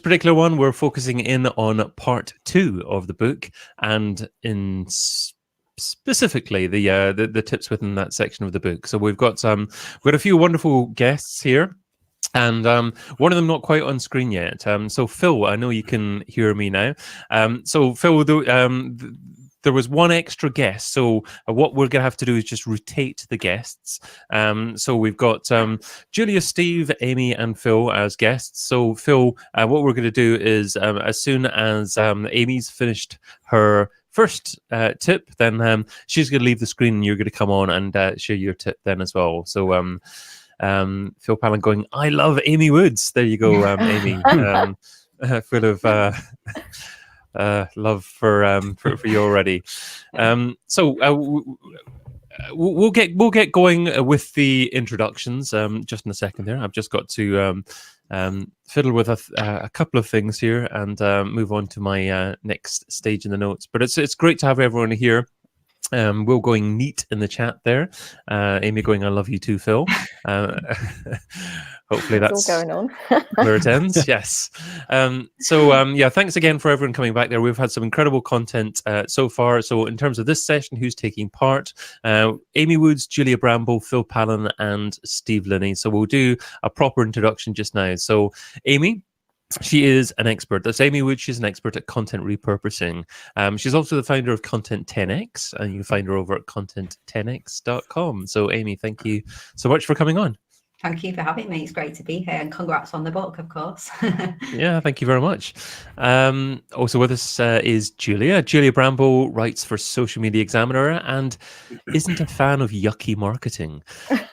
particular one, we're focusing in on part 2 of the book, and in specifically the tips within that section of the book. So we've got a few wonderful guests here. And one of them not quite on screen yet. So Phil, I know you can hear me now. So Phil, there was one extra guest. So what we're going to have to do is just rotate the guests. So we've got Julia, Steve, Amy, and Phil as guests. So Phil, what we're going to do is as soon as Amy's finished her first tip, then she's going to leave the screen and you're going to come on and share your tip then as well. So Phil Palin going, I love Amy Woods. There you go, Amy. Full of love for you already. So we'll get going with the introductions just in a second there. I've just got to fiddle with a couple of things here and move on to my next stage in the notes. But it's great to have everyone here. Will going neat in the chat there. Amy going, I love you too, Phil. Hopefully that's all going on. where it ends. Yes. Yeah, thanks again for everyone coming back there. We've had some incredible content so far. So in terms of this session, who's taking part? Amy Woods, Julia Bramble, Phil Palin, and Steve Linney. So we'll do a proper introduction just now. So Amy, she is an expert. That's Amy Wood. She's an expert at content repurposing. She's also the founder of Content 10x, and you can find her over at content10x.com. So, Amy, thank you so much for coming on. Thank you for having me. It's great to be here, and congrats on the book, of course. Yeah, thank you very much. Also with us is Julia. Julia Bramble writes for Social Media Examiner and isn't a fan of yucky marketing.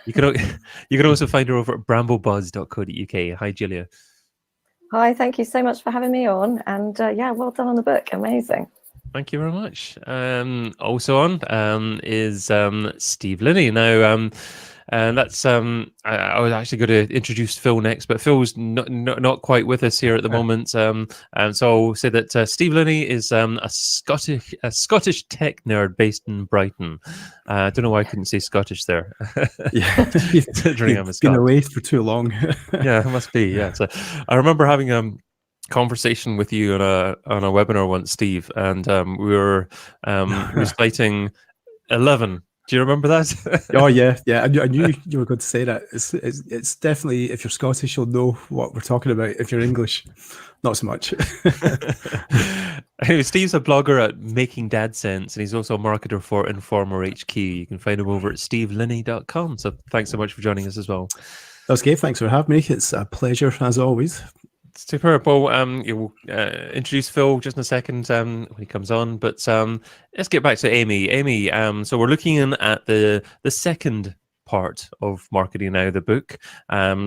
You can also find her over at bramblebuzz.co.uk. Hi, Julia. Hi, thank you so much for having me on. And yeah, well done on the book. Amazing. Thank you very much. Also on is Steve Linney. Now, that's I was actually going to introduce Phil next, but Phil's not quite with us here at the moment. So I'll say that Steve Linney is a Scottish tech nerd based in Brighton. I don't know why I couldn't say Scottish there. Yeah, he's been away for too long. Yeah, it must be. Yeah, so I remember having a conversation with you on a webinar once, Steve, and we were reciting 11. Do you remember that? Oh yeah. I knew you were going to say that. It's definitely, if you're Scottish, you'll know what we're talking about. If you're English, not so much. Anyway, Steve's a blogger at Making Dad Sense, and he's also a marketer for Informer HQ. You can find him over at stevelinney.com. So thanks so much for joining us as well. That's okay. Thanks for having me. It's a pleasure as always. Superb. Well, you'll introduce Phil just in a second when he comes on, but let's get back to Amy. Amy, so we're looking in at the second part of Marketing Now, the book.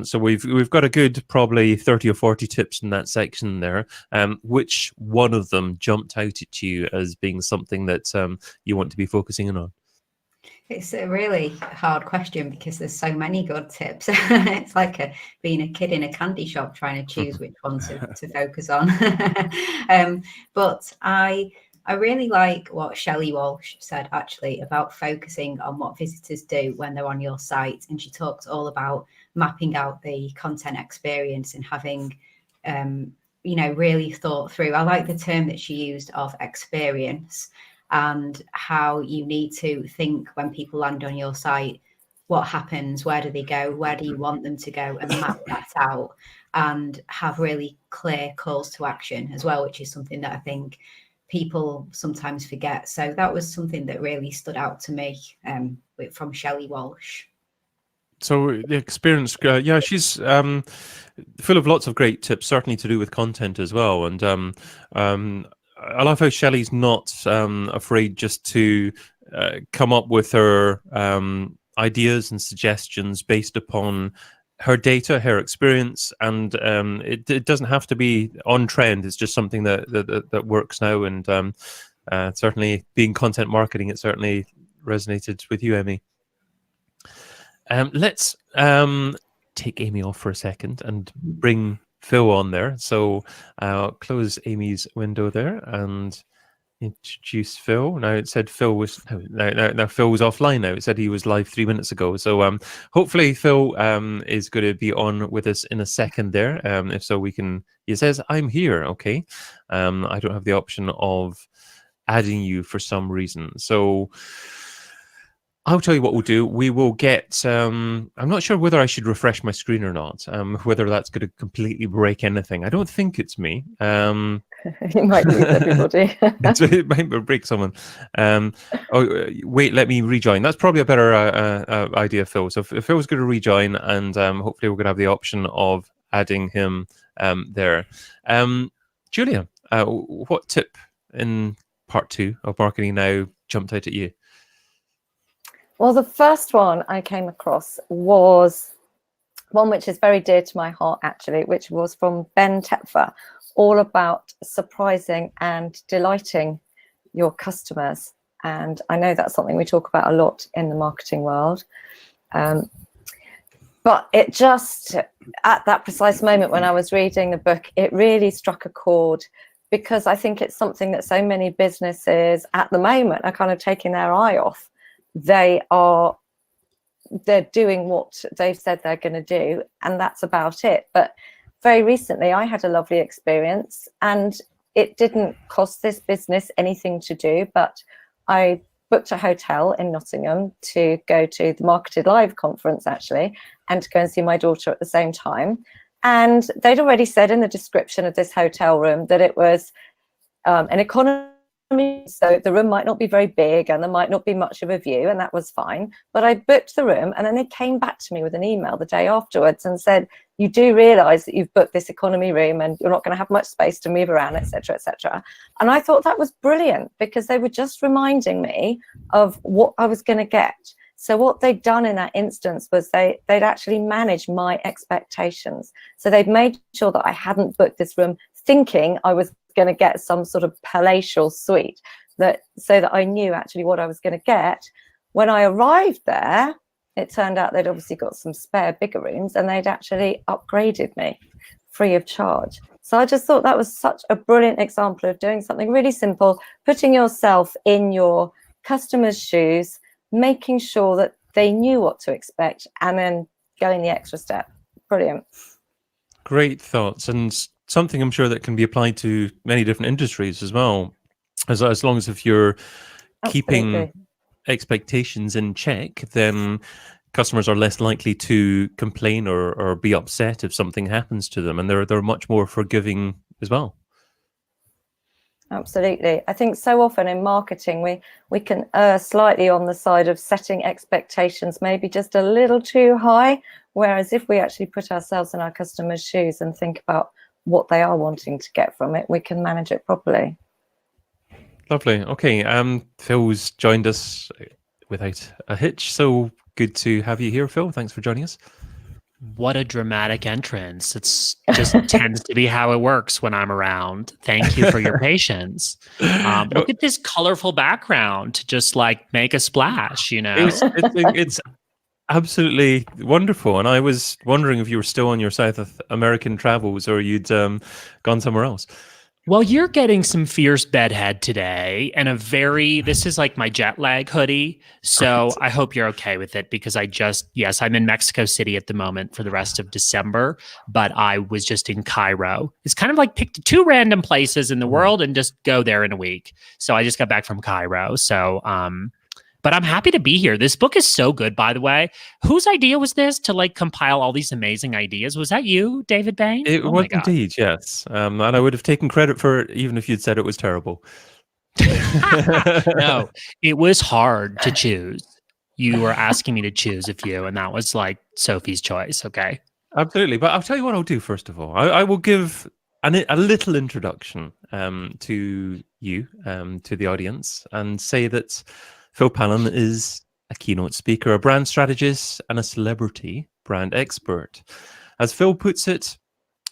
So we've got a good probably 30 or 40 tips in that section there. Which one of them jumped out at you as being something that you want to be focusing in on? It's a really hard question because there's so many good tips. It's like being a kid in a candy shop trying to choose which one to focus on. But I really like what Shelley Walsh said actually about focusing on what visitors do when they're on your site. And she talked all about mapping out the content experience and having, really thought through. I like the term that she used of experience, and how you need to think when people land on your site, what happens, where do they go, where do you want them to go, and map that out and have really clear calls to action as well, which is something that I think people sometimes forget. So that was something that really stood out to me from Shelley Walsh. So the experience, yeah, she's full of lots of great tips, certainly to do with content as well. And I love how Shelley's not afraid just to come up with her ideas and suggestions based upon her data, her experience, and it doesn't have to be on trend. It's just something that works now, and certainly being content marketing, it certainly resonated with you, Amy. Let's take Amy off for a second and bring Phil on there. So I'll close Amy's window there, and introduce Phil. Now it said Phil was now Phil was offline now. It said he was live 3 minutes ago. So hopefully Phil is going to be on with us in a second there. If so, we can. He says I'm here. Okay. I don't have the option of adding you for some reason. So I'll tell you what we'll do. We will get. I'm not sure whether I should refresh my screen or not. Whether that's going to completely break anything. I don't think it's me. You might lose everybody. It might break someone. Wait, let me rejoin. That's probably a better idea, Phil. So if Phil's going to rejoin, and hopefully we're going to have the option of adding him there. Julia, what tip in part 2 of Marketing Now jumped out at you? Well, the first one I came across was one which is very dear to my heart, actually, which was from Ben Tepfer, all about surprising and delighting your customers. And I know that's something we talk about a lot in the marketing world. But it just, at that precise moment when I was reading the book, it really struck a chord, because I think it's something that so many businesses at the moment are kind of taking their eye off. They're doing what they've said they're going to do, and that's about it. But very recently I had a lovely experience, and it didn't cost this business anything to do, but I booked a hotel in Nottingham to go to the Marketed Live conference, actually, and to go and see my daughter at the same time. And they'd already said in the description of this hotel room that it was an economy. So the room might not be very big and there might not be much of a view, and that was fine. But I booked the room, and then they came back to me with an email the day afterwards and said, you do realise that you've booked this economy room and you're not going to have much space to move around, etc., etc. And I thought that was brilliant, because they were just reminding me of what I was going to get. So what they'd done in that instance was they'd actually managed my expectations. So they'd made sure that I hadn't booked this room thinking I was going to get some sort of palatial suite, so that I knew actually what I was going to get. When I arrived there, it turned out they'd obviously got some spare bigger rooms, and they'd actually upgraded me free of charge. So I just thought that was such a brilliant example of doing something really simple, putting yourself in your customer's shoes, making sure that they knew what to expect, and then going the extra step. Brilliant. Great thoughts, and something I'm sure that can be applied to many different industries as well. As long as if you're keeping expectations in check, then customers are less likely to complain or be upset if something happens to them, and they're much more forgiving as well. Absolutely. I think so often in marketing we can err slightly on the side of setting expectations maybe just a little too high, whereas if we actually put ourselves in our customers' shoes and think about what they are wanting to get from it, we can manage it properly. Lovely. Okay, Phil's joined us without a hitch, so good to have you here, Phil. Thanks for joining us. What a dramatic entrance. It's just tends to be how it works when I'm around. Thank you for your patience. Look at this colorful background to just like make a splash, you know? It's absolutely wonderful. And I was wondering if you were still on your South American travels or you'd gone somewhere else. Well, you're getting some fierce bedhead today, and this is like my jet lag hoodie. So I hope you're okay with it, because I'm in Mexico City at the moment for the rest of December, but I was just in Cairo. It's kind of like pick 2 random places in the world and just go there in a week. So I just got back from Cairo. So, but I'm happy to be here. This book is so good, by the way. Whose idea was this to like compile all these amazing ideas? Was that you, David Bain? It was indeed, yes. And I would have taken credit for it even if you'd said it was terrible. No, it was hard to choose. You were asking me to choose a few, and that was like Sophie's choice. Okay. Absolutely. But I'll tell you what I'll do first of all. I will give a little introduction to you, to the audience, and say that Phil Pallen is a keynote speaker, a brand strategist, and a celebrity brand expert. As Phil puts it,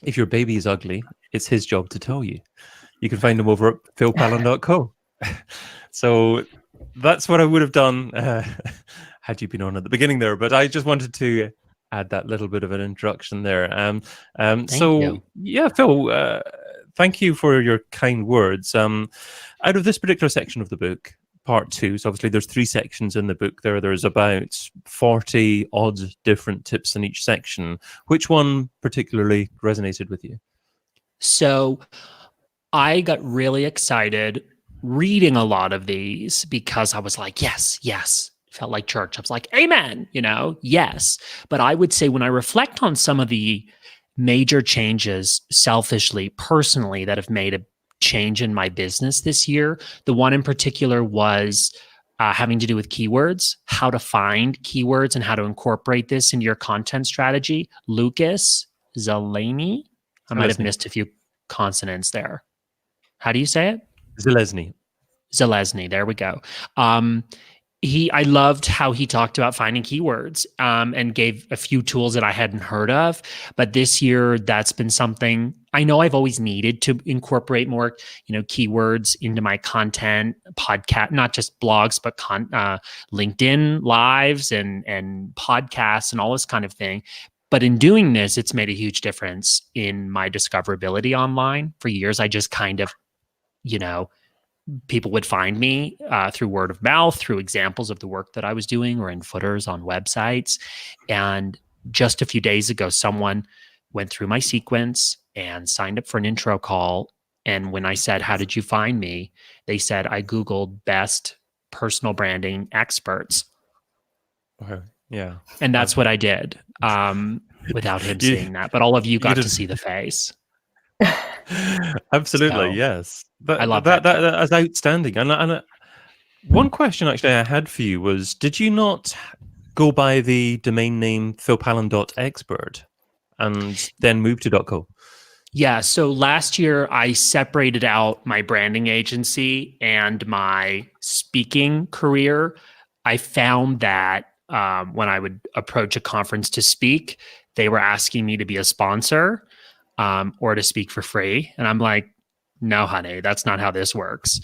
if your baby is ugly, it's his job to tell you. You can find him over at philpallen.co. So that's what I would have done had you been on at the beginning there. But I just wanted to add that little bit of an introduction there. Thank you. Yeah, Phil, thank you for your kind words. Out of this particular section of the book, part 2, so obviously there's 3 sections in the book. There's about 40 odd different tips in each section. Which one particularly resonated with you? So I got really excited reading a lot of these because I was like, yes. Felt like church. I was like, amen, yes. But I would say when I reflect on some of the major changes selfishly, personally, that have made a change in my business this year, the one in particular was having to do with keywords, how to find keywords and how to incorporate this into your content strategy. Lucas Zeleny, I might have missed a few consonants there. How do you say it? Zeleny. There we go. I loved how he talked about finding keywords and gave a few tools that I hadn't heard of. But this year, that's been something I know I've always needed to incorporate more, keywords into my content, podcast, not just blogs, but LinkedIn lives and podcasts and all this kind of thing. But in doing this, it's made a huge difference in my discoverability online. For years, I just kind of, people would find me through word of mouth, through examples of the work that I was doing or in footers on websites. And just a few days ago, someone went through my sequence and signed up for an intro call. And when I said, how did you find me? They said, I Googled best personal branding experts. Okay. Yeah. And that's what I did without him seeing that. But all of you got to see the face. Absolutely, So, yes. I love that. That's outstanding. And one question actually I had for you was: did you not go by the domain name philpallen.expert and then move to .co? Yeah. So last year I separated out my branding agency and my speaking career. I found that when I would approach a conference to speak, they were asking me to be a sponsor or to speak for free. And I'm like, no, honey, that's not how this works.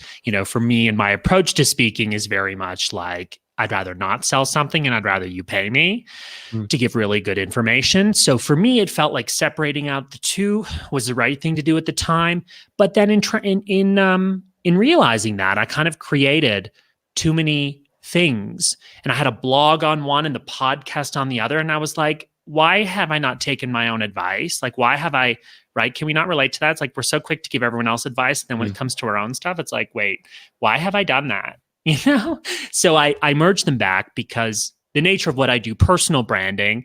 For me, and my approach to speaking is very much like, I'd rather not sell something and I'd rather you pay me to give really good information. So for me, it felt like separating out the two was the right thing to do at the time. But then in realizing that, I kind of created too many things, and I had a blog on one and the podcast on the other. And I was like, why have I not taken my own advice? Like, why have I, right? Can we not relate to that? It's like, we're so quick to give everyone else advice. And then when it comes to our own stuff, it's like, wait, why have I done that? So I merged them back because the nature of what I do, personal branding,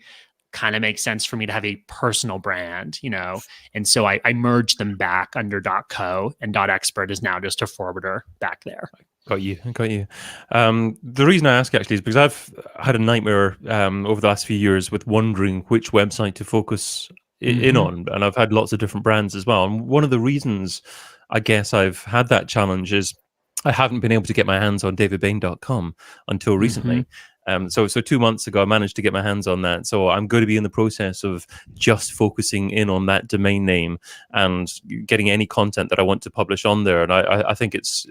kind of makes sense for me to have a personal brand, And so I merged them back under .co, and .expert is now just a forwarder back there. Got you. The reason I ask actually is because I've had a nightmare over the last few years with wondering which website to focus in on, and I've had lots of different brands as well. And one of the reasons I guess I've had that challenge is I haven't been able to get my hands on davidbain.com until recently. So 2 months ago, I managed to get my hands on that. So I'm going to be in the process of just focusing in on that domain name and getting any content that I want to publish on there. And I think it's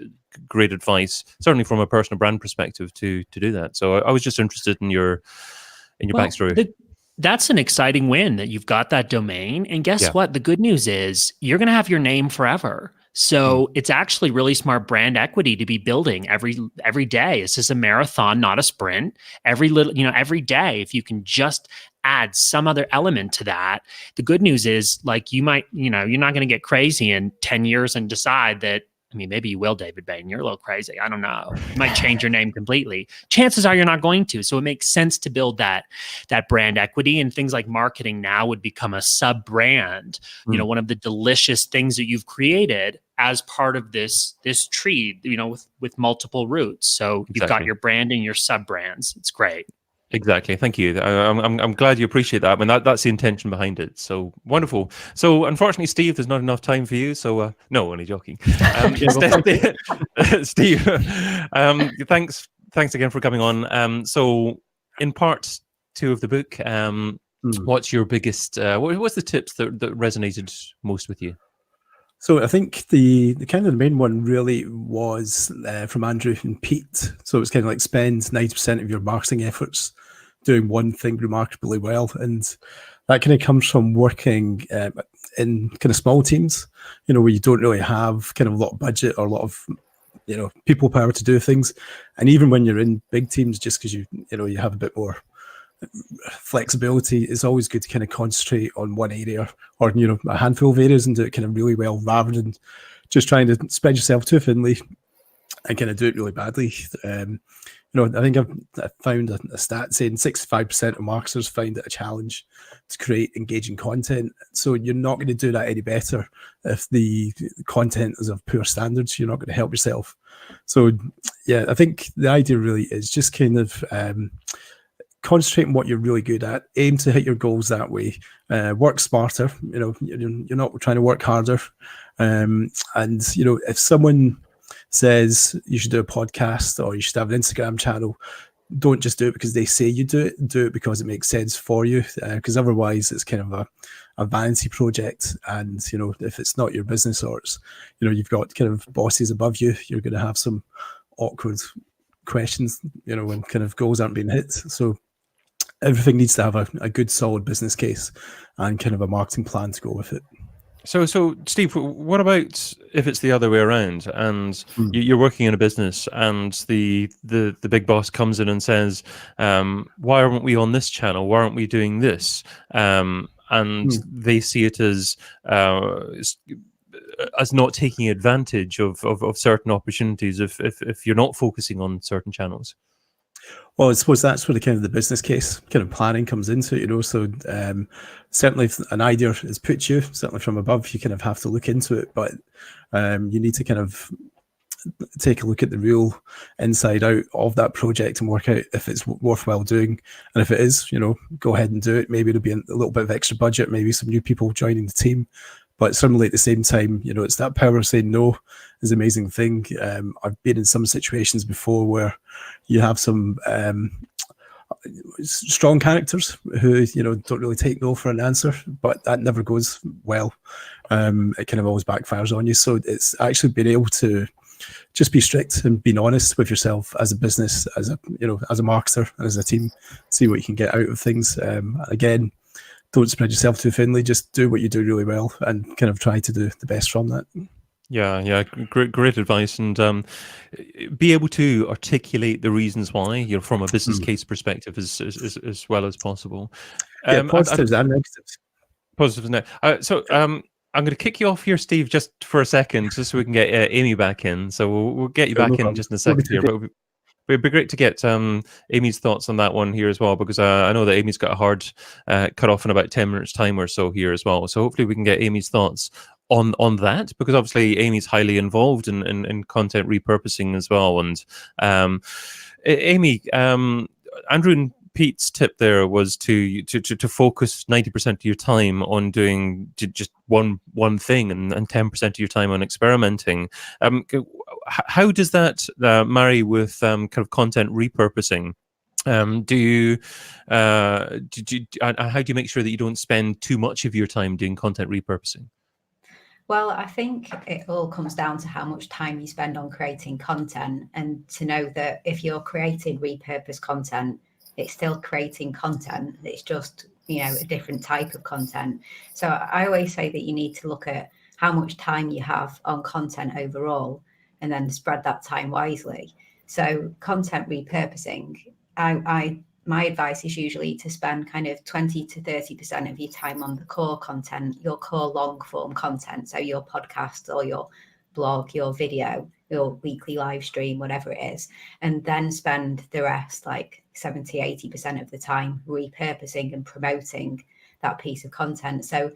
great advice, certainly from a personal brand perspective, to do that. So I was just interested in your backstory. That's an exciting win that you've got that domain. And guess what? The good news is you're going to have your name forever. So it's actually really smart brand equity to be building every day. This is a marathon, not a sprint. Every day, if you can just add some other element to that, the good news is like you might, you're not going to get crazy in 10 years and decide that, maybe you will, David Bain. You're a little crazy. I don't know. You might change your name completely. Chances are you're not going to. So it makes sense to build that brand equity, and things like marketing now would become a sub brand. One of the delicious things that you've created as part of this tree, with multiple roots. So you've got your brand and your sub brands. It's great. Exactly. Thank you. I'm glad you appreciate that. That's the intention behind it. So wonderful. So unfortunately, Steve, there's not enough time for you. So no, only joking. Steve, thanks again for coming on. So in part 2 of the book, what's your biggest? What's the tips that resonated most with you? So I think the kind of the main one really was from Andrew and Pete. So it's kind of like spend 90% of your marketing efforts doing one thing remarkably well. And that kind of comes from working in kind of small teams, where you don't really have kind of a lot of budget or a lot of people power to do things. And even when you're in big teams, just because you have a bit more flexibility, it's always good to kind of concentrate on one area or a handful of areas and do it kind of really well, rather than just trying to spread yourself too thinly and kind of do it really badly. I think I found a stat saying 65% of marketers find it a challenge to create engaging content. So you're not going to do that any better if the content is of poor standards. You're not going to help yourself. So yeah, I think the idea really is just kind of concentrate on what you're really good at, aim to hit your goals that way, work smarter. You're not trying to work harder. And if someone says you should do a podcast or you should have an Instagram channel, don't just do it because they say you do it because it makes sense for you, because otherwise it's kind of a vanity project. And if it's not your business, or it's you've got kind of bosses above you, you're going to have some awkward questions when kind of goals aren't being hit. So everything needs to have a good solid business case and kind of a marketing plan to go with it. So Steve, what about if it's the other way around, and you're working in a business, and the big boss comes in and says, "Why aren't we on this channel? Why aren't we doing this?" And they see it as not taking advantage of certain opportunities if you're not focusing on certain channels. Well, I suppose that's where the kind of the business case kind of planning comes into it, So certainly if an idea is put to you, certainly from above, you kind of have to look into it. But you need to kind of take a look at the real inside out of that project and work out if it's worthwhile doing. And if it is, go ahead and do it. Maybe it'll be a little bit of extra budget, maybe some new people joining the team. But certainly at the same time, it's that power of saying no is an amazing thing. I've been in some situations before where you have some strong characters who, don't really take no for an answer, but that never goes well. It kind of always backfires on you. So it's actually being able to just be strict and being honest with yourself as a business, as a marketer and as a team, see what you can get out of things. Again, don't spread yourself too thinly. Just do what you do really well and kind of try to do the best from that. Yeah, great advice, and be able to articulate the reasons why, from a business case perspective as well as possible. Positives and negatives. Positives and negatives. I'm going to kick you off here, Steve, just for a second, just so we can get Amy back in. So we'll get you back in just in a second here, but it'd be great to get Amy's thoughts on that one here as well, because I know that Amy's got a hard cut off in about 10 minutes time or so here as well. So hopefully we can get Amy's thoughts on that, because obviously Amy's highly involved in content repurposing as well. And Amy, Andrew and Pete's tip there was to focus 90% of your time on doing just one thing and 10% of your time on experimenting. How does that marry with kind of content repurposing? How do you make sure that you don't spend too much of your time doing content repurposing? Well, I think it all comes down to how much time you spend on creating content, and to know that if you're creating repurposed content, it's still creating content. It's just, a different type of content. So I always say that you need to look at how much time you have on content overall, and then spread that time wisely. So content repurposing, my advice is usually to spend kind of 20 to 30% of your time on the core content, your core long form content. So your podcast or your blog, your video, your weekly live stream, whatever it is, and then spend the rest, like 70, 80% of the time repurposing and promoting that piece of content. So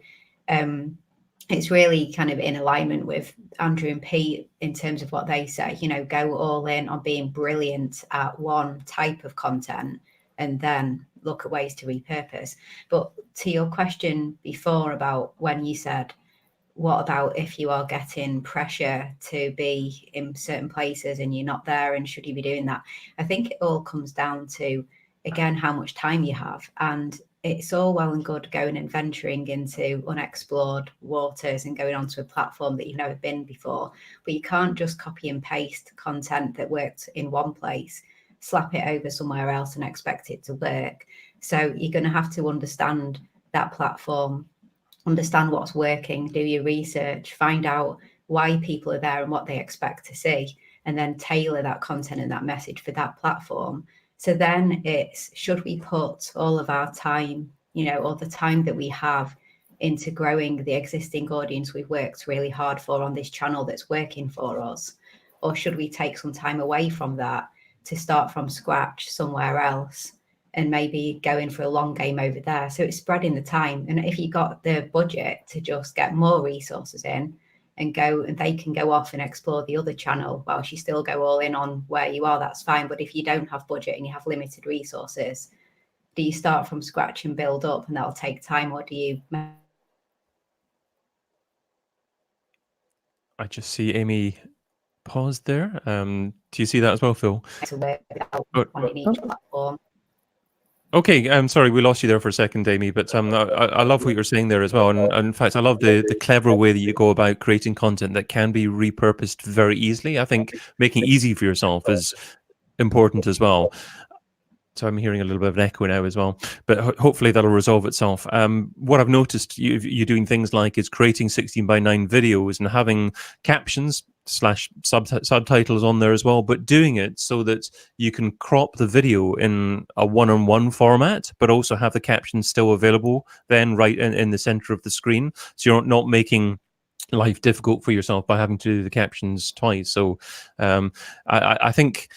it's really kind of in alignment with Andrew and Pete in terms of what they say, go all in on being brilliant at one type of content and then look at ways to repurpose. But to your question before about when you said, what about if you are getting pressure to be in certain places and you're not there, and should you be doing that? I think it all comes down to, again, how much time you have. And it's all well and good going and venturing into unexplored waters and going onto a platform that you've never been before. But you can't just copy and paste content that worked in one place, slap it over somewhere else and expect it to work. So you're going to have to understand that platform, understand what's working, do your research, find out why people are there and what they expect to see, and then tailor that content and that message for that platform. So then it's, should we put all of our time, or the time that we have into growing the existing audience we've worked really hard for on this channel that's working for us? Or should we take some time away from that to start from scratch somewhere else and maybe go in for a long game over there? So it's spreading the time. And if you got the budget to just get more resources in and go, and they can go off and explore the other channel whilst you still go all in on where you are, that's fine. But if you don't have budget and you have limited resources, do you start from scratch and build up, and that'll take time? Or do you... I just see Amy paused there. Do you see that as well, Phil? to work on each platform? Okay, I'm sorry, we lost you there for a second, Amy, but I love what you're saying there as well. And in fact, I love the clever way that you go about creating content that can be repurposed very easily. I think making it easy for yourself is important as well. So I'm hearing a little bit of an echo now as well, but hopefully that'll resolve itself. What I've noticed you doing things like is creating 16:9 videos and having captions / subtitles on there as well, but doing it so that you can crop the video in a one-on-one format, but also have the captions still available then right in the center of the screen. So you're not making life difficult for yourself by having to do the captions twice. So I think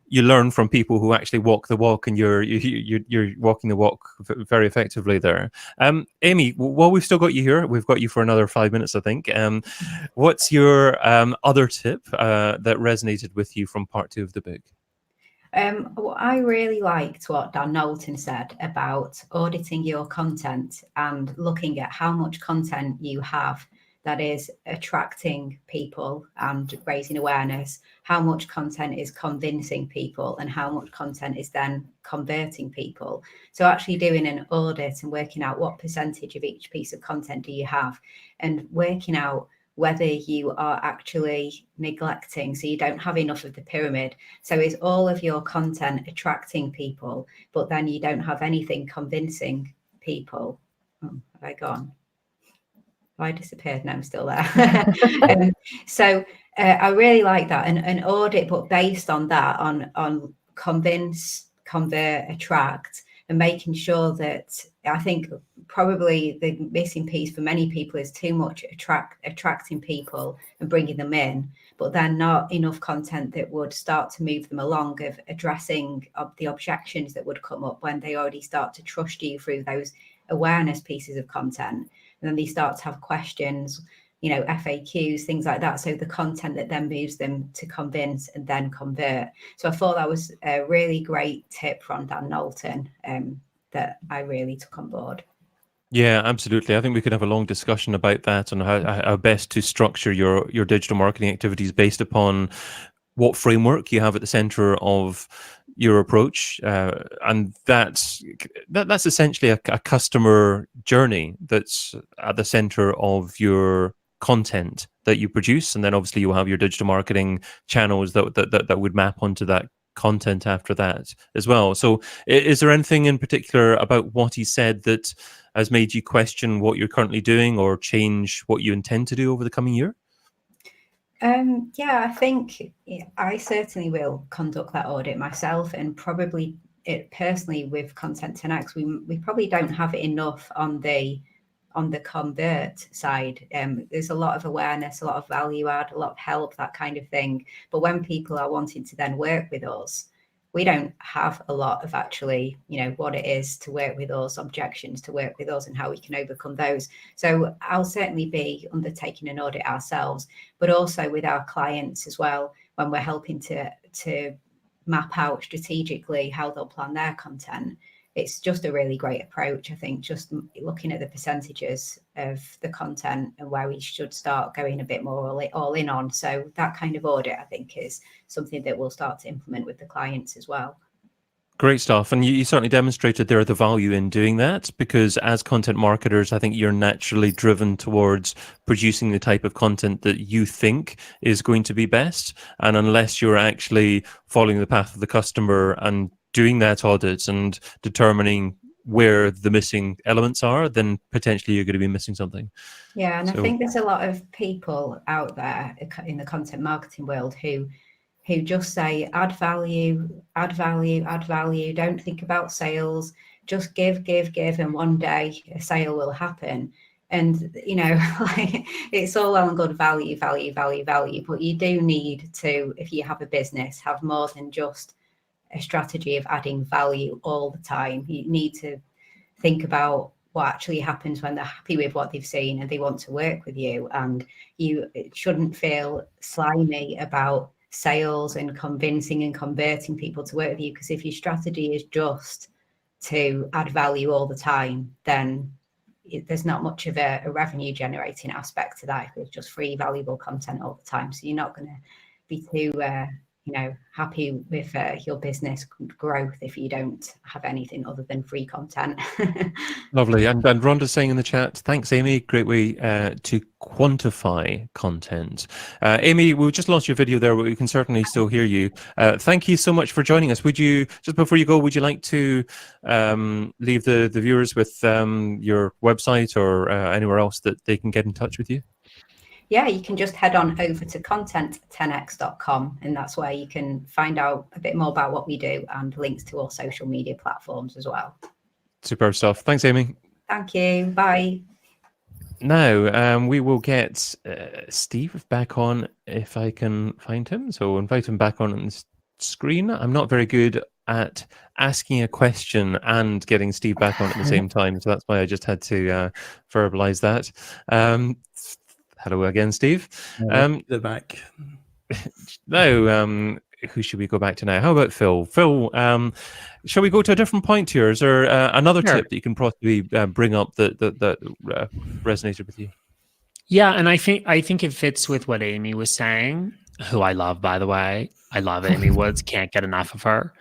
you learn from people who actually walk the walk, and you're walking the walk very effectively there. Amy, while we've still got you here, we've got you for another 5 minutes, I think. What's your other tip that resonated with you from part 2 of the book? Well, I really liked what Dan Knowlton said about auditing your content and looking at how much content you have that is attracting people and raising awareness, how much content is convincing people, and how much content is then converting people. So actually doing an audit and working out what percentage of each piece of content do you have, and working out whether you are actually neglecting, so you don't have enough of the pyramid. So is all of your content attracting people, but then you don't have anything convincing people? Oh, have I gone? I disappeared, and I'm still there. So I really like that, an audit, but based on that, on convince, convert, attract, and making sure that, I think probably the missing piece for many people is too much attracting people and bringing them in, but then not enough content that would start to move them along, of addressing the objections that would come up when they already start to trust you through those awareness pieces of content. And then they start to have questions, FAQs, things like that. So the content that then moves them to convince and then convert. So I thought that was a really great tip from Dan Knowlton that I really took on board. Yeah, absolutely. I think we could have a long discussion about that, and how best to structure your digital marketing activities based upon what framework you have at the center of your approach, and that's essentially a customer journey that's at the center of your content that you produce, and then obviously you'll have your digital marketing channels that would map onto that content after that as well. So is there anything in particular about what he said that has made you question what you're currently doing, or change what you intend to do over the coming year? Yeah, I think I certainly will conduct that audit myself, and probably personally with Content 10X, we probably don't have enough on the convert side. There's a lot of awareness, a lot of value add, a lot of help, that kind of thing. But when people are wanting to then work with us, we don't have a lot of actually, what it is to work with us, objections to work with us, and how we can overcome those. So I'll certainly be undertaking an audit ourselves, but also with our clients as well, when we're helping to map out strategically how they'll plan their content. It's just a really great approach, I think, just looking at the percentages of the content and where we should start going a bit more all in on. So that kind of audit, I think, is something that we'll start to implement with the clients as well. Great stuff. And you certainly demonstrated there the value in doing that, because as content marketers, I think you're naturally driven towards producing the type of content that you think is going to be best. And unless you're actually following the path of the customer and doing that audit and determining where the missing elements are, then potentially you're going to be missing something. Yeah, and So, I think there's a lot of people out there in the content marketing world who just say add value, add value, add value. Don't think about sales. Just give, and one day a sale will happen. And you know, like, it's all well and good value, but you do need to, if you have a business, have more than just a strategy of adding value all the time. You need to think about what actually happens when they're happy with what they've seen and they want to work with you. And you shouldn't feel slimy about sales and convincing and converting people to work with you, because if your strategy is just to add value all the time, then there's not much of a revenue generating aspect to that if it's just free valuable content all the time. So you're not going to be too happy with your business growth if you don't have anything other than free content. lovely. And Rhonda's saying in the chat, thanks, Amy. Great way to quantify content. Amy, we just lost your video there, but we can certainly still hear you. Thank you so much for joining us. Would you, just before you go, would you like to leave the viewers with your website or anywhere else that they can get in touch with you? Yeah, you can just head on over to content10x.com, and that's where you can find out a bit more about what we do and links to all social media platforms as well. Superb stuff. Thanks, Amy. Thank you. Bye. Now, we will get Steve back on if I can find him. So invite him back on the screen. I'm not very good at asking a question and getting Steve back on at the same time. So that's why I just had to verbalize that. Hello again, Steve. They're back. Now, who should we go back to now? How about Phil? Phil, shall we go to a different point here? Is there another tip that you can possibly bring up that resonated with you? Yeah, and I think it fits with what Amy was saying, who I love, by the way. I love Amy Woods. Can't get enough of her.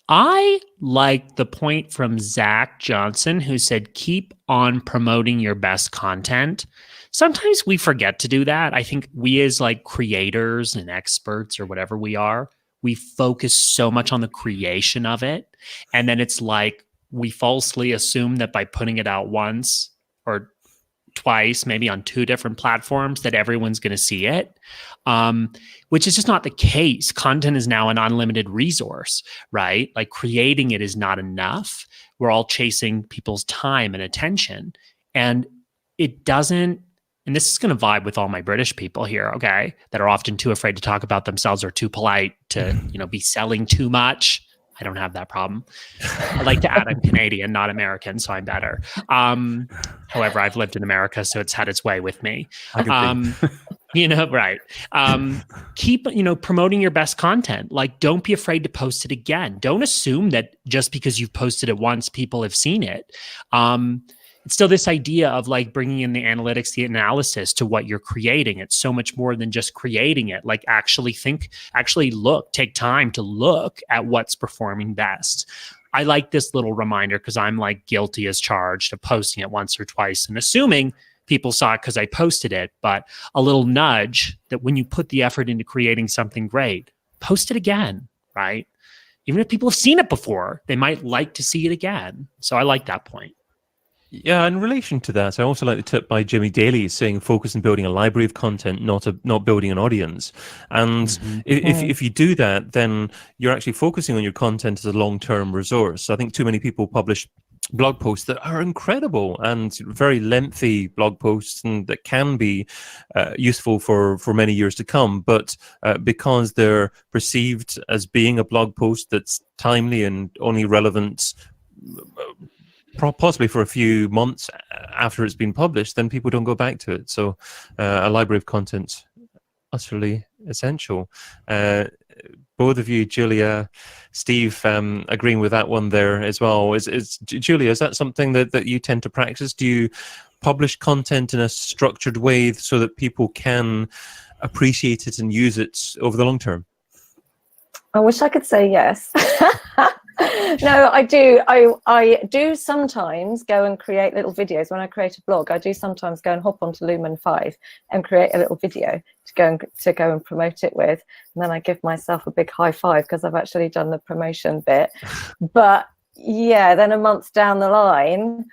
I like the point from Zach Johnson, who said, keep on promoting your best content. Sometimes we forget to do that. I think we as like creators and experts or whatever we are, we focus so much on the creation of it. And then it's like we falsely assume that by putting it out once or twice, maybe on 2 different platforms, that everyone's going to see it, which is just not the case. Content is now an unlimited resource, right? Like creating it is not enough. We're all chasing people's time and attention. And it doesn't, and this is going to vibe with all my British people here, okay, that are often too afraid to talk about themselves or too polite to, be selling too much. I don't have that problem. I like to add I'm Canadian, not American, so I'm better. However, I've lived in America, so it's had its way with me. Right. Keep, promoting your best content. Like, don't be afraid to post it again. Don't assume that just because you've posted it once, people have seen it. It's still this idea of like bringing in the analytics, the analysis to what you're creating. It's so much more than just creating it. Like take time to look at what's performing best. I like this little reminder because I'm like guilty as charged of posting it once or twice and assuming people saw it because I posted it, but a little nudge that when you put the effort into creating something great, post it again, right? Even if people have seen it before, they might like to see it again. So I like that point. Yeah, in relation to that, I also like the tip by Jimmy Daly saying focus on building a library of content, not building an audience. And if you do that, then you're actually focusing on your content as a long-term resource. I think too many people publish blog posts that are incredible and very lengthy blog posts and that can be useful for many years to come. But because they're perceived as being a blog post that's timely and only relevant possibly for a few months after it's been published, then people don't go back to it. So a library of content, utterly essential. Both of you, Julia, Steve, agreeing with that one there as well. Julia, is that something that you tend to practice? Do you publish content in a structured way so that people can appreciate it and use it over the long term? I wish I could say yes. No, I do. I do sometimes go and create little videos. When I create a blog, I do sometimes go and hop onto Lumen 5 and create a little video to go and promote it with. And then I give myself a big high five because I've actually done the promotion bit. But yeah, then a month down the line,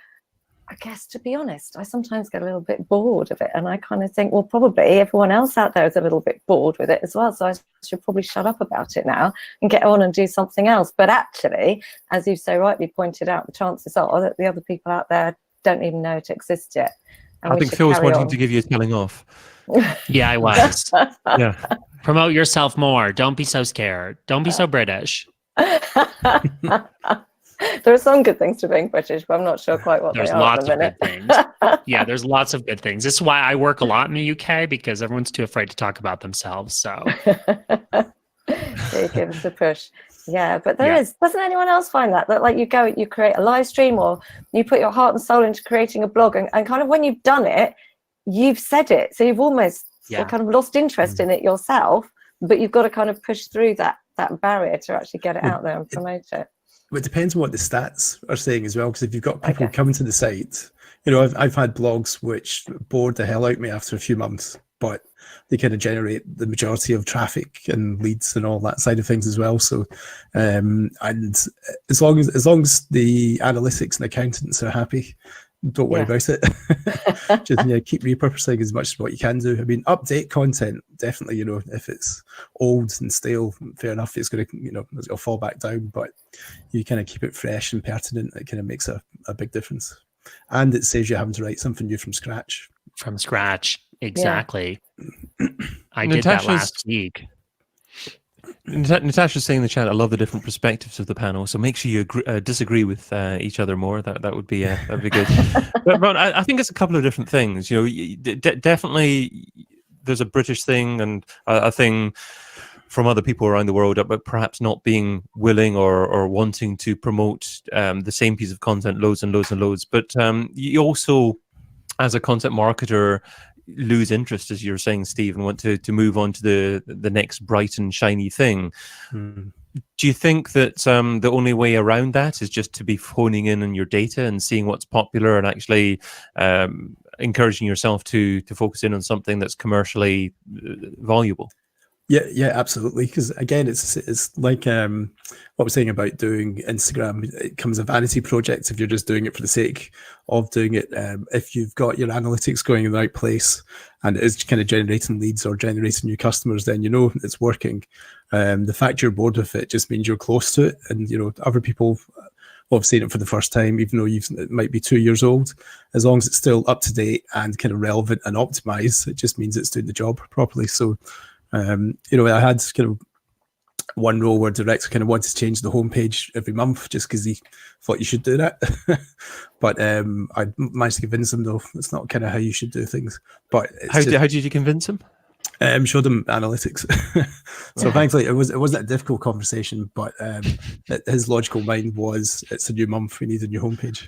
I guess, to be honest, I sometimes get a little bit bored of it, and I kind of think, well, probably everyone else out there is a little bit bored with it as well, so I should probably shut up about it now and get on and do something else. But actually, as you've so rightly pointed out, the chances are that the other people out there don't even know it exists yet. And I think Phil was wanting to give you a telling off. Yeah, I was. Yeah. Promote yourself more. Don't be so scared. Don't be so British. There are some good things to being British, but I'm not sure quite what There's they are lots at of the good minute. things. Yeah, there's lots of good things. This is why I work a lot in the UK, because everyone's too afraid to talk about themselves. So So give us a push. Yeah, but there is. Doesn't anyone else find that like you create a live stream, or you put your heart and soul into creating a blog, and kind of when you've done it, you've said it. So you've almost kind of lost interest in it yourself, but you've got to kind of push through that barrier to actually get it out there and promote it. It depends on what the stats are saying as well, because if you've got people coming to the site, you know, I've had blogs which bored the hell out of me after a few months, but they kind of generate the majority of traffic and leads and all that side of things as well. So, and as long as the analytics and accountants are happy, don't worry about it. Just keep repurposing as much as what you can do. I mean, update content, definitely. You know, if it's old and stale, fair enough, it's going to, it'll fall back down. But you kind of keep it fresh and pertinent. It kind of makes a big difference, and it saves you having to write something new from scratch. From scratch, exactly. Yeah. I did that last week. Natasha's saying in the chat, I love the different perspectives of the panel. So make sure you disagree with each other more. That would be good. but I think it's a couple of different things. You know, definitely there's a British thing and a thing from other people around the world, but perhaps not being willing or wanting to promote the same piece of content loads and loads and loads. But you also, as a content marketer, lose interest, as you're saying, Steve, and want to move on to the next bright and shiny thing. Do you think that the only way around that is just to be honing in on your data and seeing what's popular and actually encouraging yourself to focus in on something that's commercially valuable? Yeah, absolutely. Because again, it's like what we're saying about doing Instagram. It becomes a vanity project if you're just doing it for the sake of doing it. If you've got your analytics going in the right place and it is kind of generating leads or generating new customers, then you know it's working. The fact you're bored with it just means you're close to it, and other people will have seen it for the first time, even though it might be 2 years old. As long as it's still up to date and kind of relevant and optimized, it just means it's doing the job properly. So. I had kind of one role where the director kind of wanted to change the homepage every month just because he thought you should do that. But I managed to convince him, though, it's not kind of how you should do things. But how did you convince him? Showed him analytics. So thankfully, it wasn't a difficult conversation, but his logical mind was, it's a new month, we need a new homepage.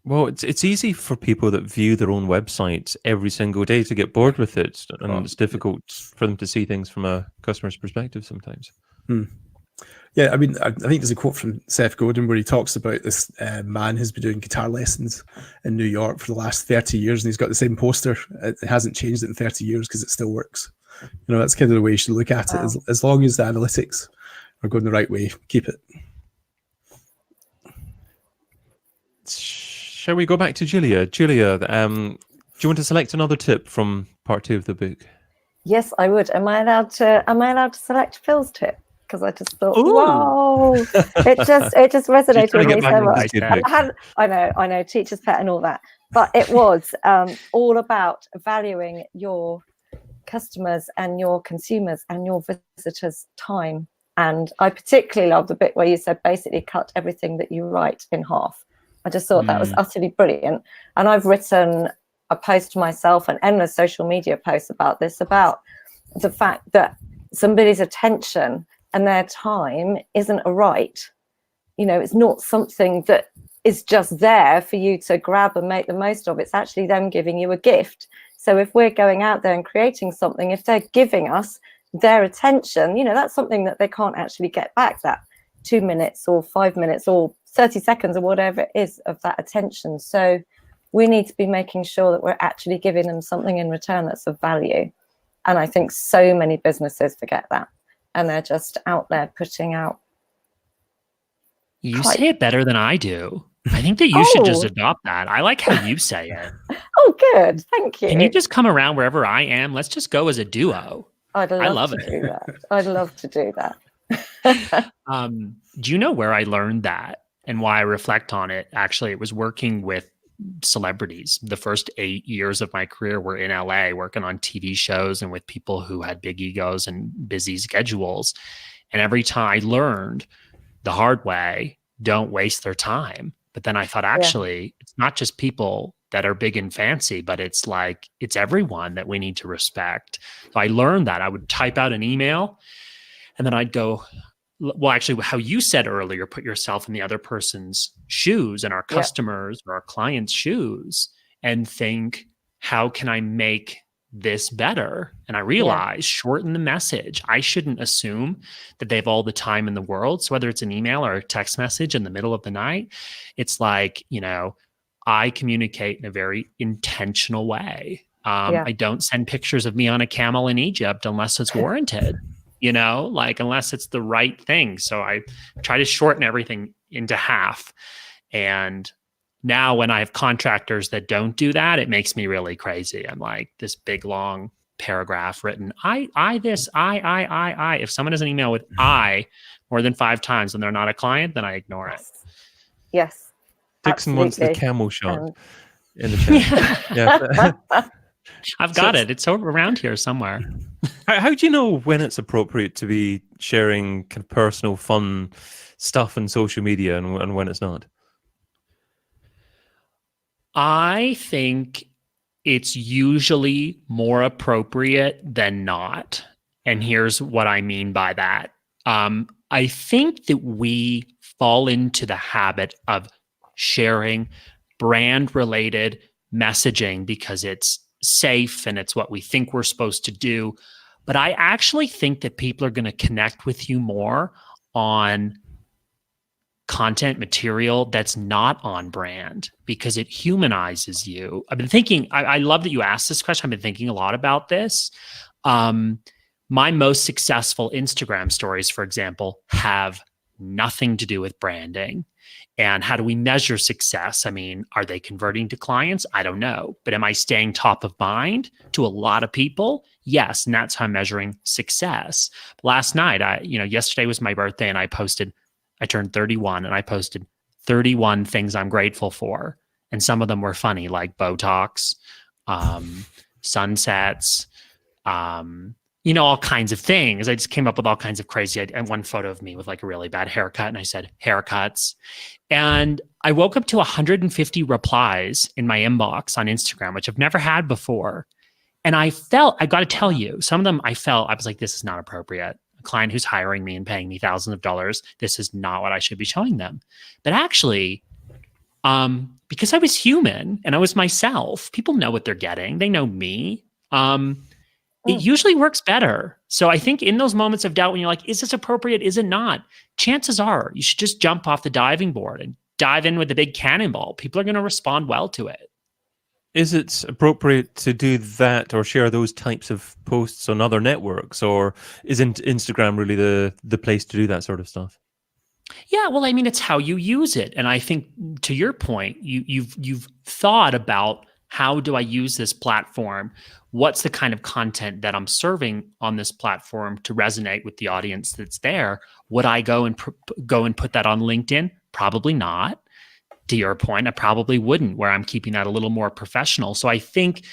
Well, it's easy for people that view their own website every single day to get bored with it, and it's difficult for them to see things from a customer's perspective sometimes. Yeah, I mean, I think there's a quote from Seth Godin where he talks about this man who's been doing guitar lessons in New York for the last 30 years, and he's got the same poster. It hasn't changed it in 30 years because it still works. That's kind of the way you should look at it. As long as the analytics are going the right way, keep it. Shall we go back to Julia? Julia, do you want to select another tip from part 2 of the book? Yes, I would. Am I allowed to select Phil's tip? Because I just thought, ooh, whoa, it just resonated with me so much. I know, teacher's pet and all that, but it was all about valuing your customers and your consumers and your visitors' time. And I particularly love the bit where you said basically cut everything that you write in half. I just thought that was utterly brilliant. And I've written a post myself and endless social media posts about this, about the fact that somebody's attention and their time isn't a right. It's not something that is just there for you to grab and make the most of. It's actually them giving you a gift. So if we're going out there and creating something, if they're giving us their attention, that's something that they can't actually get back, that 2 minutes or 5 minutes or 30 seconds or whatever it is of that attention. So we need to be making sure that we're actually giving them something in return that's of value. And I think so many businesses forget that. And they're just out there putting out You quite- say it better than I do. I think that you should just Oh. adopt that. I like how you say it. Oh, good. Thank you. Can you just come around wherever I am? Let's just go as a duo. I'd love, I love to it. do that. I'd love to do that. Do you know where I learned that and why I reflect on it? Actually, it was working with celebrities. The first 8 years of my career were in LA, working on TV shows and with people who had big egos and busy schedules. And every time I learned the hard way, don't waste their time. But then I thought, actually, it's not just people that are big and fancy, but it's like, it's everyone that we need to respect. So I learned that. I would type out an email and then I'd go, well, actually, how you said earlier, put yourself in the other person's shoes and our customers or our clients' shoes and think, how can I make this better? And I realized, shorten the message. I shouldn't assume that they have all the time in the world. So whether it's an email or a text message in the middle of the night, it's like, I communicate in a very intentional way. I don't send pictures of me on a camel in Egypt unless it's warranted. Unless it's the right thing. So I try to shorten everything into half. And now when I have contractors that don't do that, it makes me really crazy. I'm like, this big, long paragraph written, I. If someone has an email with I more than 5 times and they're not a client, then I ignore it. Yes. Dixon wants the absolutely. camel shot in the chat. Yeah. I've got it. It's over around here somewhere. How do you know when it's appropriate to be sharing kind of personal, fun stuff on social media and when it's not? I think it's usually more appropriate than not. And here's what I mean by that. I think that we fall into the habit of sharing brand-related messaging because it's safe and it's what we think we're supposed to do. But I actually think that people are going to connect with you more on content material that's not on brand because it humanizes you. I've been thinking, I love that you asked this question. I've been thinking a lot about this. My most successful Instagram stories, for example, have nothing to do with branding. And how do we measure success? I mean, are they converting to clients? I don't know. But am I staying top of mind to a lot of people? Yes. And that's how I'm measuring success. Last night, yesterday was my birthday and I turned 31 and I posted 31 things I'm grateful for. And some of them were funny, like Botox, sunsets, all kinds of things. I just came up with all kinds of crazy. And one photo of me with like a really bad haircut. And I said, haircuts. And I woke up to 150 replies in my inbox on Instagram, which I've never had before. And I got to tell you, some of them I was like, this is not appropriate. A client who's hiring me and paying me thousands of dollars, this is not what I should be showing them. But actually, because I was human and I was myself, people know what they're getting. They know me. It usually works better. So I think in those moments of doubt, when you're like, is this appropriate? Is it not? Chances are you should just jump off the diving board and dive in with a big cannonball. People are going to respond well to it. Is it appropriate to do that or share those types of posts on other networks, or isn't Instagram really the place to do that sort of stuff? Yeah, well, I mean, it's how you use it. And I think to your point, you've thought about, how do I use this platform? What's the kind of content that I'm serving on this platform to resonate with the audience that's there? Would I go and put that on LinkedIn? Probably not. To your point, I probably wouldn't, where I'm keeping that a little more professional. So I think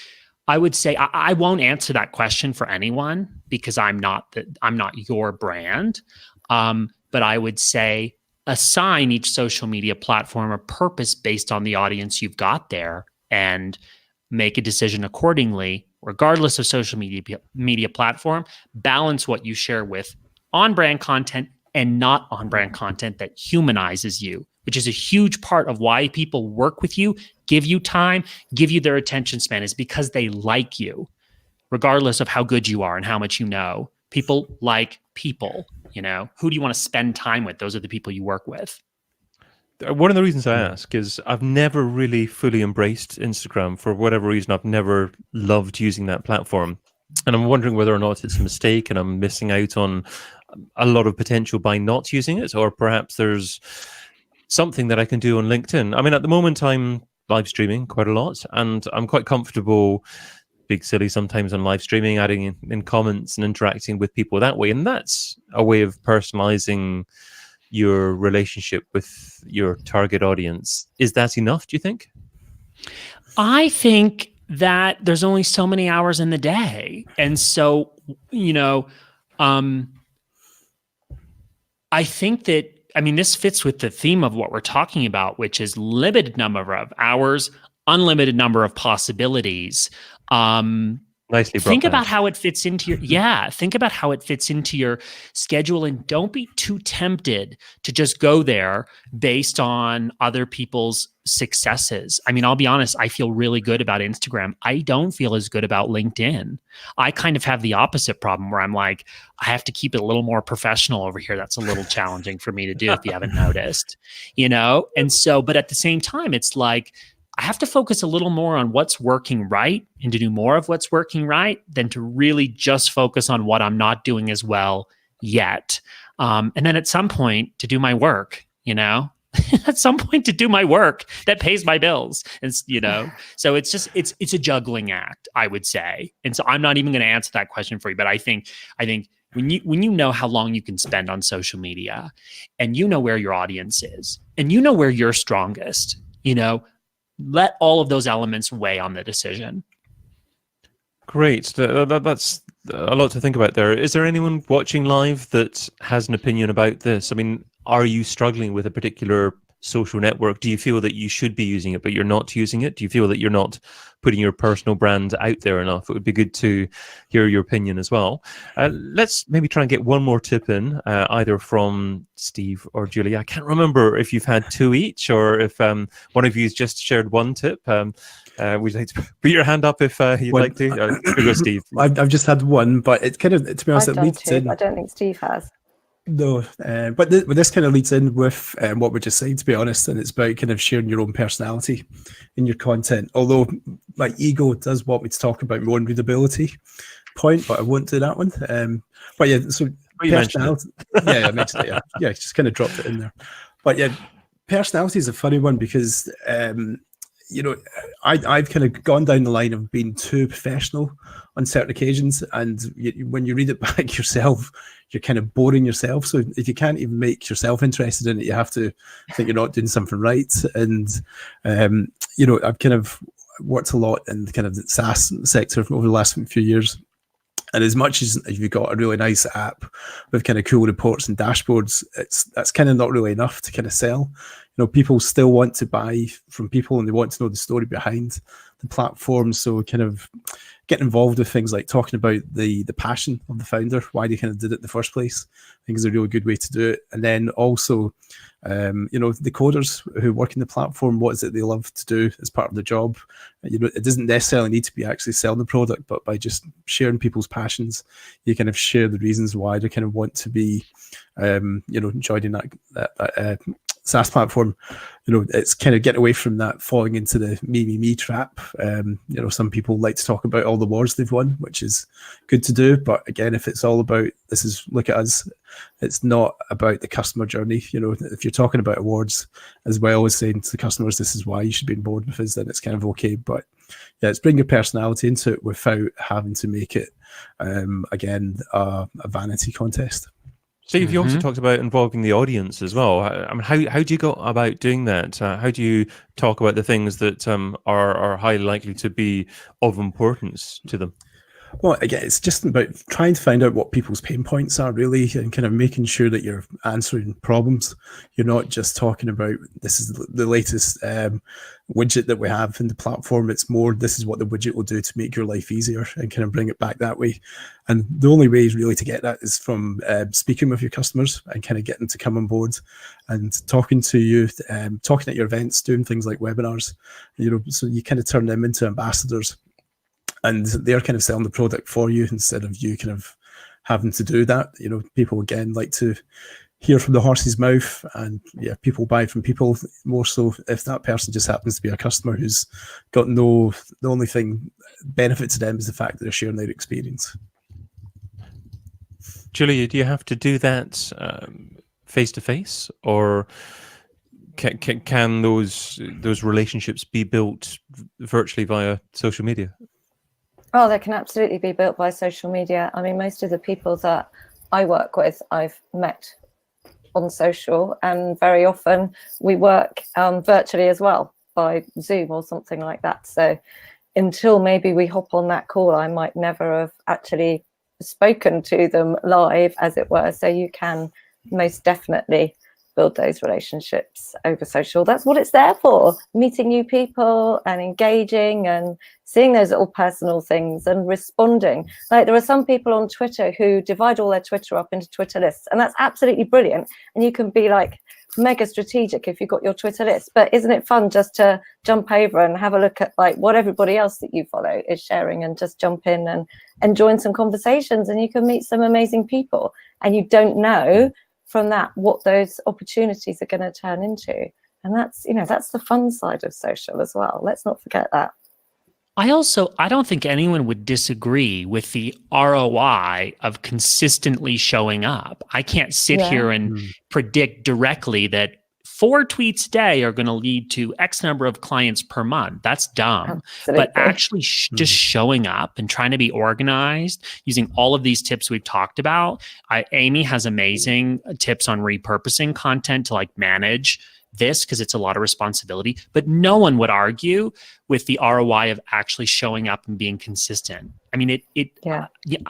I would say I won't answer that question for anyone because I'm not your brand. But I would say assign each social media platform a purpose based on the audience you've got there and make a decision accordingly, regardless of social media platform. Balance what you share with on-brand content and not on-brand content that humanizes you, which is a huge part of why people work with you, give you time, give you their attention span, is because they like you, regardless of how good you are and how much you know. People like people, Who do you want to spend time with? Those are the people you work with. One of the reasons I ask is I've never really fully embraced Instagram. For whatever reason, I've never loved using that platform. And I'm wondering whether or not it's a mistake and I'm missing out on a lot of potential by not using it, or perhaps there's something that I can do on LinkedIn. I mean, at the moment, I'm live streaming quite a lot, and I'm quite comfortable being silly sometimes on live streaming, adding in comments and interacting with people that way. And that's a way of personalizing your relationship with your target audience. Is that enough, do you think? I think that there's only so many hours in the day. And so, I think that, this fits with the theme of what we're talking about, which is limited number of hours, unlimited number of possibilities. Nicely think brought about down. how it fits into your think about how it fits into your schedule, and don't be too tempted to just go there based on other people's successes. I'll be honest, I feel really good about Instagram. I don't feel as good about LinkedIn. I kind of have the opposite problem where I'm like, I have to keep it a little more professional over here. That's a little challenging for me to do if you haven't noticed, And so, but at the same time, it's like, I have to focus a little more on what's working right and to do more of what's working right than to really just focus on what I'm not doing as well yet. And then at some point to do my work, at some point to do my work that pays my bills. And, so it's just, it's a juggling act, I would say. And so I'm not even going to answer that question for you, but I think when you know how long you can spend on social media, and you know where your audience is, and you know where you're strongest, let all of those elements weigh on the decision. Great. That's a lot to think about there. Is there anyone watching live that has an opinion about this? Are you struggling with a particular social network? Do you feel that you should be using it, but you're not using it? Do you feel that you're not putting your personal brand out there enough? It would be good to hear your opinion as well. Let's maybe try and get one more tip in, either from Steve or Julie. I can't remember if you've had two each or if one of you's just shared one tip. Would you like to put your hand up if you'd like to? Go, Steve. I've just had one, but it kind of, to be honest, I've it done leads two. in. I don't think Steve has. No, but this kind of leads in with what we're just saying, to be honest, and it's about kind of sharing your own personality in your content. Although my ego does want me to talk about my own readability point, but I won't do that one. But yeah, so personality. I mentioned it. Yeah, just kind of dropped it in there. But yeah, personality is a funny one because I've kind of gone down the line of being too professional on certain occasions, and when you read it back yourself, you're kind of boring yourself. So if you can't even make yourself interested in it, you have to think you're not doing something right. And I've kind of worked a lot in kind of the SaaS sector over the last few years. And as much as you've got a really nice app with kind of cool reports and dashboards, that's kind of not really enough to kind of sell. People still want to buy from people, and they want to know the story behind the platform. So kind of getting involved with things like talking about the passion of the founder, why they kind of did it in the first place, I think is a really good way to do it. And then also, the coders who work in the platform, what is it they love to do as part of the job? It doesn't necessarily need to be actually selling the product, but by just sharing people's passions, you kind of share the reasons why they kind of want to be, joining that SaaS platform. It's kind of getting away from that falling into the me trap. Some people like to talk about all the awards they've won, which is good to do. But again, if it's all about look at us, it's not about the customer journey. If you're talking about awards as well as saying to the customers, this is why you should be on board with us, then it's kind of okay. But yeah, it's bring your personality into it without having to make it, again, a vanity contest. Steve, you also talked about involving the audience as well. How do you go about doing that? How do you talk about the things that are highly likely to be of importance to them? Well, again, it's just about trying to find out what people's pain points are, really, and kind of making sure that you're answering problems. You're not just talking about this is the latest widget that we have in the platform. It's more, this is what the widget will do to make your life easier, and kind of bring it back that way. And the only way really to get that is from speaking with your customers and kind of getting them to come on board and talking to you, talking at your events, doing things like webinars, so you kind of turn them into ambassadors. And they're kind of selling the product for you instead of you kind of having to do that. People, again, like to hear from the horse's mouth, and yeah, people buy from people more so if that person just happens to be a customer who's got the only thing benefit to them is the fact that they're sharing their experience. Julia, do you have to do that face to face, or Can those relationships be built virtually via social media? Oh, they can absolutely be built by social media. I mean, most of the people that I work with, I've met on social, and very often we work virtually as well by Zoom or something like that. So until maybe we hop on that call, I might never have actually spoken to them live, as it were. So you can most definitely build those relationships over social. That's what it's there for, meeting new people and engaging and seeing those little personal things and responding. Like, there are some people on Twitter who divide all their Twitter up into Twitter lists, and that's absolutely brilliant. And you can be like mega strategic if you've got your Twitter list, but isn't it fun just to jump over and have a look at like what everybody else that you follow is sharing, and just jump in and join some conversations, and you can meet some amazing people, and you don't know from that what those opportunities are going to turn into. And that's, you know, that's the fun side of social as well. Let's not forget that. I don't think anyone would disagree with the ROI of consistently showing up. I can't sit here and predict directly that 4 tweets a day are going to lead to X number of clients per month. That's dumb. Absolutely. But actually just showing up and trying to be organized using all of these tips we've talked about. Amy has amazing tips on repurposing content to like manage this, because it's a lot of responsibility, but no one would argue with the ROI of actually showing up and being consistent. I mean,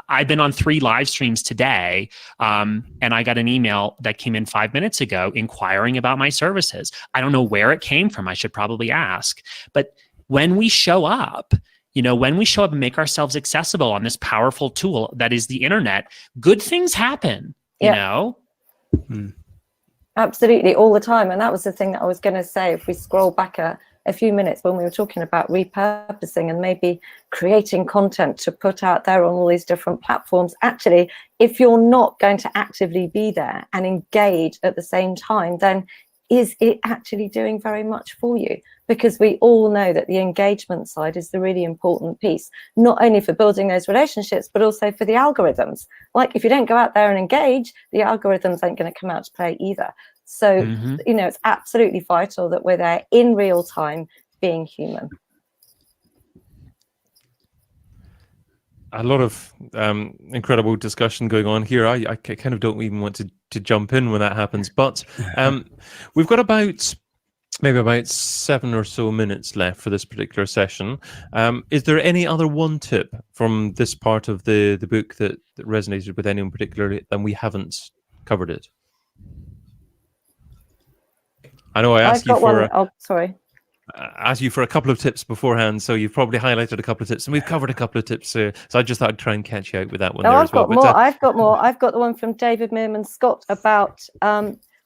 I've been on 3 live streams today, and I got an email that came in 5 minutes ago inquiring about my services. I don't know where it came from. I should probably ask. But when we show up, when we show up and make ourselves accessible on this powerful tool that is the internet, good things happen, you know? Absolutely, all the time. And that was the thing that I was going to say. If we scroll back a few minutes when we were talking about repurposing and maybe creating content to put out there on all these different platforms, actually, if you're not going to actively be there and engage at the same time, then is it actually doing very much for you? Because we all know that the engagement side is the really important piece, not only for building those relationships, but also for the algorithms. Like, if you don't go out there and engage, the algorithms ain't going to come out to play either. So, it's absolutely vital that we're there in real time, being human. A lot of incredible discussion going on here. I kind of don't even want to jump in when that happens, but we've got about 7 or so minutes left for this particular session. Is there any other one tip from this part of the book that resonated with anyone particularly, and we haven't covered it? I know I asked you for... asked you for a couple of tips beforehand, so you've probably highlighted a couple of tips, and we've covered a couple of tips. So I just thought I'd try and catch you out with that one. I've got more. I've got more. I've got the one from David Bain Scott about,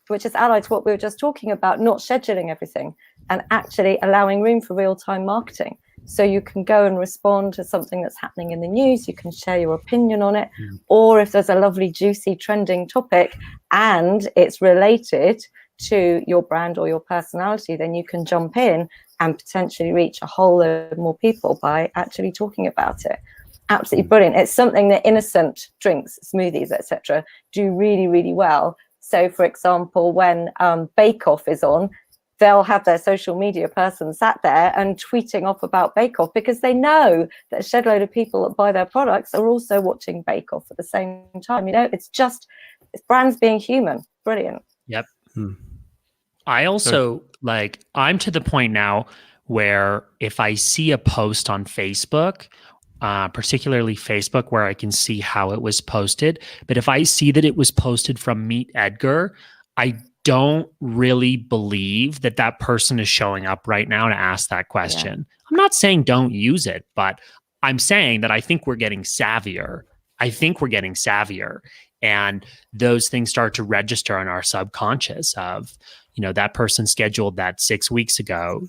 which is allied to what we were just talking about, not scheduling everything and actually allowing room for real-time marketing. So you can go and respond to something that's happening in the news. You can share your opinion on it, or if there's a lovely, juicy, trending topic and it's related to your brand or your personality, then you can jump in and potentially reach a whole load more people by actually talking about it. Absolutely brilliant. It's something that innocent drinks, smoothies, etc., do really, really well. So, for example, when Bake Off is on, they'll have their social media person sat there and tweeting off about Bake Off, because they know that a shed load of people that buy their products are also watching Bake Off at the same time. It's brands being human. Brilliant. Yep. I also I'm to the point now where if I see a post on Facebook, particularly Facebook, where I can see how it was posted, but if I see that it was posted from Meet Edgar, I don't really believe that person is showing up right now to ask that question. Yeah. I'm not saying don't use it, but I'm saying that I think we're getting savvier. And those things start to register in our subconscious of, that person scheduled that 6 weeks ago.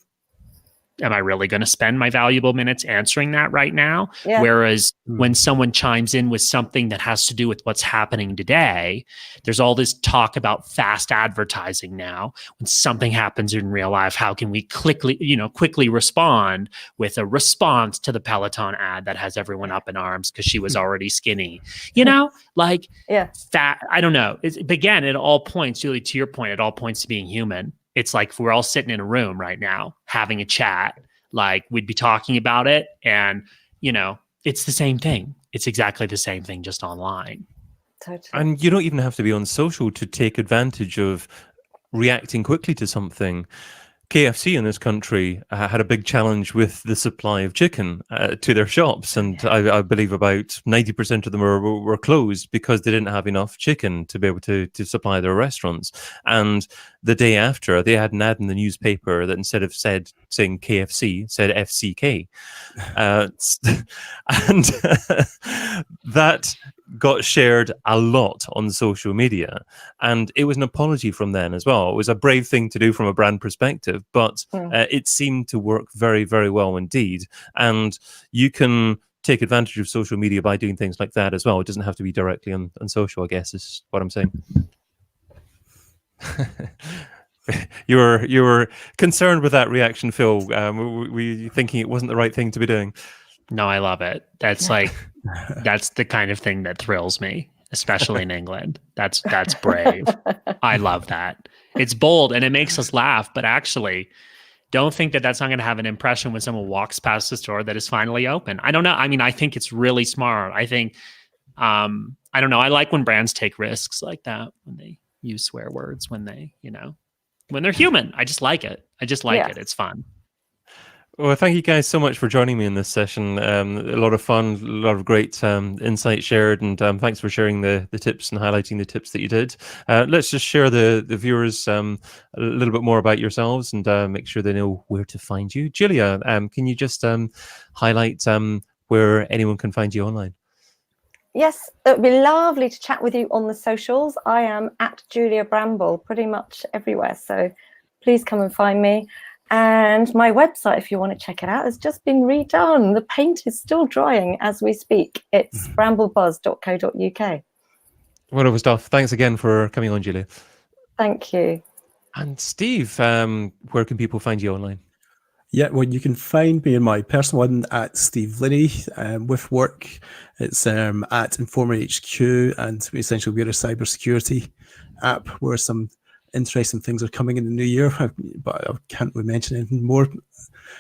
Am I really going to spend my valuable minutes answering that right now? Yeah. Whereas when someone chimes in with something that has to do with what's happening today, there's all this talk about fast advertising now. When something happens in real life, how can we quickly respond with a response to the Peloton ad that has everyone up in arms because she was already skinny? I don't know. Again, it all points, Julie, to your point, it all points to being human. It's like if we're all sitting in a room right now having a chat, like we'd be talking about it, and it's the same thing. It's exactly the same thing, just online. Totally. And you don't even have to be on social to take advantage of reacting quickly to something. KFC in this country had a big challenge with the supply of chicken to their shops, and I believe about 90% of them were closed because they didn't have enough chicken to be able to supply their restaurants. And the day after, they had an ad in the newspaper that instead of saying KFC, said FCK. And that got shared a lot on social media, and it was an apology from them as well. It was a brave thing to do from a brand perspective, but it seemed to work very, very well indeed. And you can take advantage of social media by doing things like that as well. It doesn't have to be directly on social, I guess, is what I'm saying. You were concerned with that reaction, Phil. Were you thinking it wasn't the right thing to be doing? No, I love it. That's like, that's the kind of thing that thrills me, especially in England. That's brave. I love that. It's bold and it makes us laugh, but actually don't think that that's not going to have an impression when someone walks past the store that is finally open. I don't know. I mean, I think it's really smart. I think, I don't know. I like when brands take risks like that, when they use swear words, when they, when they're human. I just like it. I just like it. It's fun. Well, thank you guys so much for joining me in this session. A lot of fun, a lot of great insight shared, and thanks for sharing the tips and highlighting the tips that you did. Let's just share the viewers a little bit more about yourselves and make sure they know where to find you. Julia, can you just highlight where anyone can find you online? Yes, it would be lovely to chat with you on the socials. I am at Julia Bramble pretty much everywhere, so please come and find me. And my website, if you want to check it out, has just been redone. The paint is still drying as we speak. It's bramblebuzz.co.uk. Wonderful stuff. Thanks again for coming on, Julia. Thank you. And Steve, where can people find you online? Yeah, well, you can find me in my personal one at Steve Linney. With work, it's at Informer HQ, and essentially we're a cybersecurity app where some interesting things are coming in the new year, but I can't really mention anything more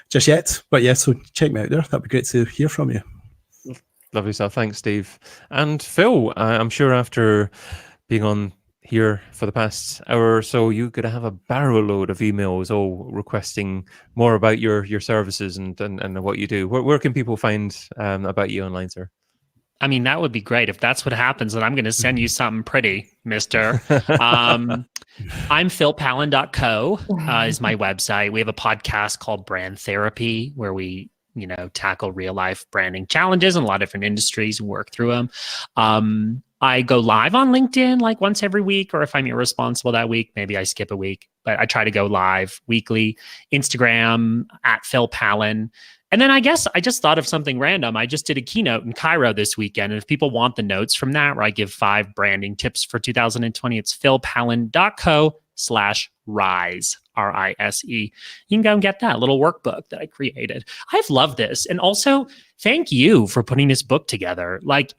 just yet. But yeah, so check me out there. That'd be great to hear from you. Lovely stuff. Thanks, Steve. And Phil, I'm sure after being on here for the past hour or so, you're going to have a barrel load of emails all requesting more about your services and what you do. Where can people find about you online, sir? I mean, that would be great. If that's what happens, then I'm going to send you something pretty, mister. I'm philpallen.co is my website. We have a podcast called Brand Therapy where we, tackle real life branding challenges in a lot of different industries and work through them. I go live on LinkedIn like once every week, or if I'm irresponsible that week, maybe I skip a week, but I try to go live weekly. Instagram at Phil Pallen. And then I guess I just thought of something random. I just did a keynote in Cairo this weekend. And if people want the notes from that, where I give 5 branding tips for 2020, it's philpallen.co/rise, RISE. You can go and get that little workbook that I created. I've loved this. And also, thank you for putting this book together. Like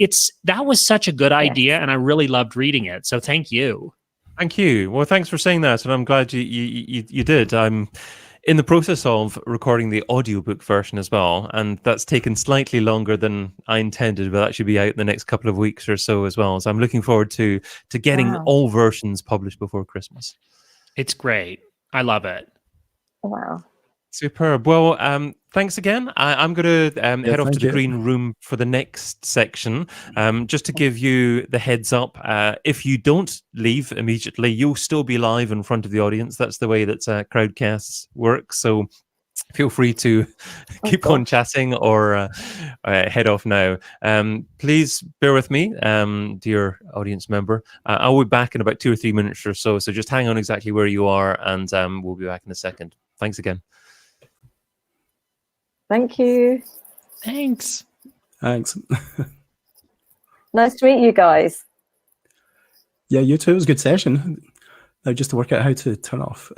that was such a good idea. And I really loved reading it. So thank you. Thank you. Well, thanks for saying that. And I'm glad you did. I'm in the process of recording the audiobook version as well, and that's taken slightly longer than I intended, but that should be out in the next couple of weeks or so as well. So I'm looking forward to getting all versions published before Christmas. It's great. I love it. Wow. Superb. Well, thanks again. I'm going to head off to the green room for the next section. Just to give you the heads up, if you don't leave immediately, you'll still be live in front of the audience. That's the way that Crowdcasts work. So feel free to keep on chatting or head off now. Please bear with me, dear audience member. I'll be back in about 2 or 3 minutes or so. So just hang on exactly where you are, and we'll be back in a second. Thanks again. Thank you. Thanks. Thanks. Nice to meet you guys. Yeah, you too. It was a good session. Now just to work out how to turn off.